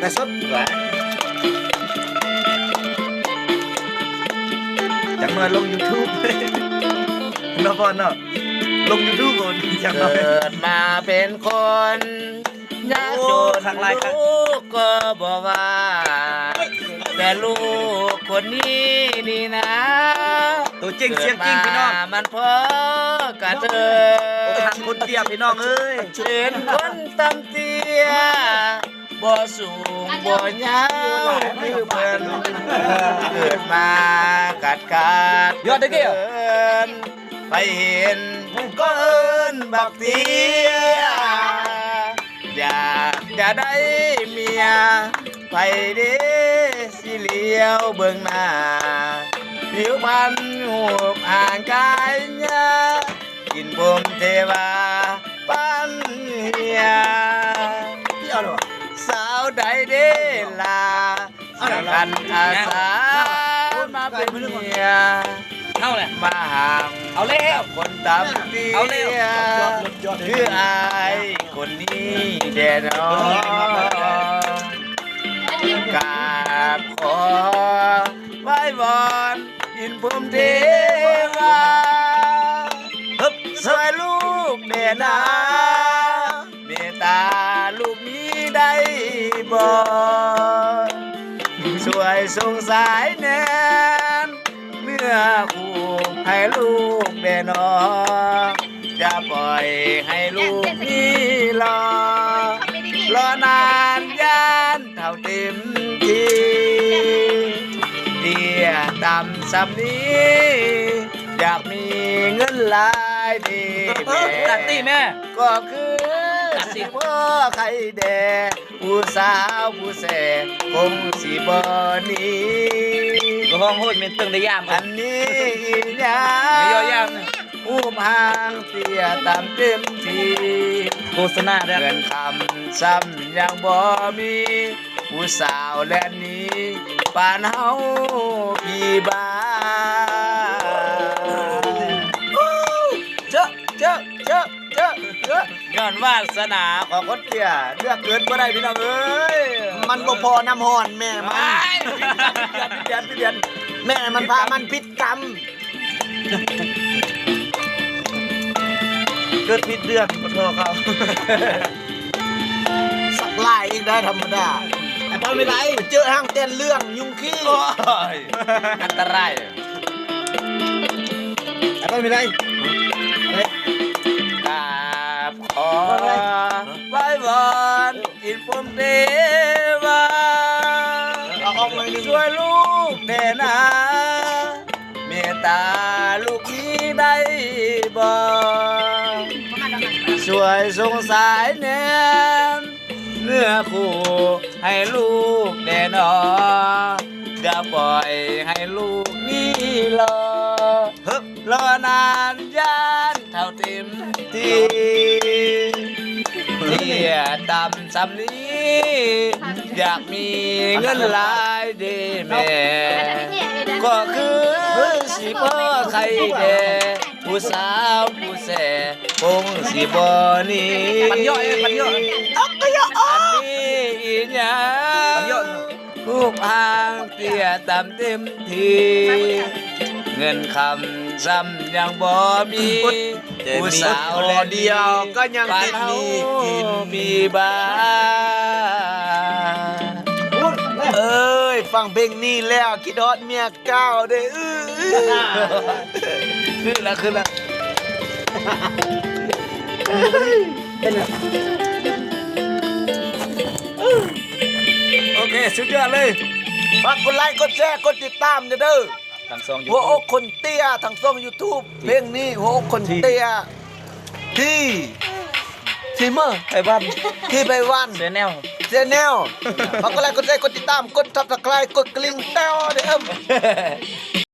แต่สดจังหน่อยลง YouTube เนาะพ่อเนาะลง YouTube ก่อนจังหน่อย เกิดมาเป็นคนยากจน ข้างไรครับ ลูกก็บอกว่า แต่ลูกคนนี้นี่นะ ตัวจริงเสียงจริงพี่น้อง เกิดมามันพอกระเธ โอ้ อ ทางคนเตี้ยพี่น้องเอ้ย เป็นคนตำเตี้ยบ่สูงบ่ยาวคือเพิ่นเกิดมากัดยอดได้เกี่ยว เอิ้นไปเห็นก็เอิ้นบักเตี้ยอยากจะได้เมียไปเด้สิเลี้ยวเบิ่งหน้าผิวพรรณหูบอ่างกายยากินผมเทวาปันเฮีย พี่เอาหรอ สาวใดเด้ลาสังกันอาสามาเป็นเมีย เอาแหละ มาห่าง เอาเลย กับคนตำเตี้ เอาเลย ยคืออายคนนี้แด่นอนกราบขอไหว้วอนอินพรหมเทวา ฮึบ สวยลูกเด่นาเมตตาลูกนี้ได้บ่ช่วยสงสายแนนเมื่อคู่ให้ลูกเด่นอจะปล่อยให้ลูกนี้รอนานยานเท่าเต็มทีเตี้ยต่ำสำนี้อยากมีเงินหลายดีแม่ ตัดตีแม่ ก็คือสิพ่อใครแดผู้สาวผู้แสคงสิบ่หนี ก็ห้องพูดเป็นตึงได้ยาม อันนี้อีหยั ไม่ย่อยาม งอุ้มห่างเตี้ยตามเต็มที โฆษณาเด้อ เงินคำซ้ำยังบ่มีผู้สาวแลนนี้ปานเฮาพี่บ้า เจ้าเจ้าเจ้าเจ้าเจ้าย้อนวาสนาของคนเตี้ยเลือกเกินบ่ได้พี่น้องเอ้ย มันบ่พอน้ำห่อนแม่มัน เดือนเดือน แม่มันพามันพิษกรรม เกิดผิดเดือนขอโทษเขา สักลายอีกได้ธรรมดา ไอ้พ่อไม่ไร ไปเจอห้างเต้นเรื่องยุงขี้ โอ้ยอันตราย ไอ้พ่อไม่ไร กราบขอไหว้วอนอินพรหมเทวา เอาออกเลยนึง ช่วยลูกเด่นาเมตตาลูกนี้ได้บ่ช่วยสงสายแนมเนื้อคู่ให้ลูกแด่นออย่าปล่อยให้ลูกนี้รอนานยานเท่าเต็มทีเที่ยต่ำสำนี้อยากมีเงินหลายเด้แม่ ก็คือสิพ่อใครแด่ผู้สาวผู้แสคงสิบ่หนี ปันย่อยปันย่อย อันนี้อีหยัง ปันย่อย รูปห่างเตี้ยต่ำเต็มทีเงินคำซ้ำยังบ่มีผู้สาวแลเดียวก็ยังติดหนี้กินมีบ้า เอ้ยฟังเพลงนี้แล้วคิดฮอดเมียเก้าเด้อ ขึ้นแล้วขึ้นแล้ว โอเคสุดยอดเลย ฝากกดไลค์กดแชร์กดติดตามเด้อ ทางซองอยู่ หัวอกคนเตี้ยทางช่อง YouTube เพลงนี้หัวอกคนเตี้ยที่เมื่อ ไอ้บ้าน ที่ไปวัน เซนแนล เจแนลฝากกดไลค์กดแชร์กดติดตามกด Subscribe กดกระลิ่งแต้วเด้อ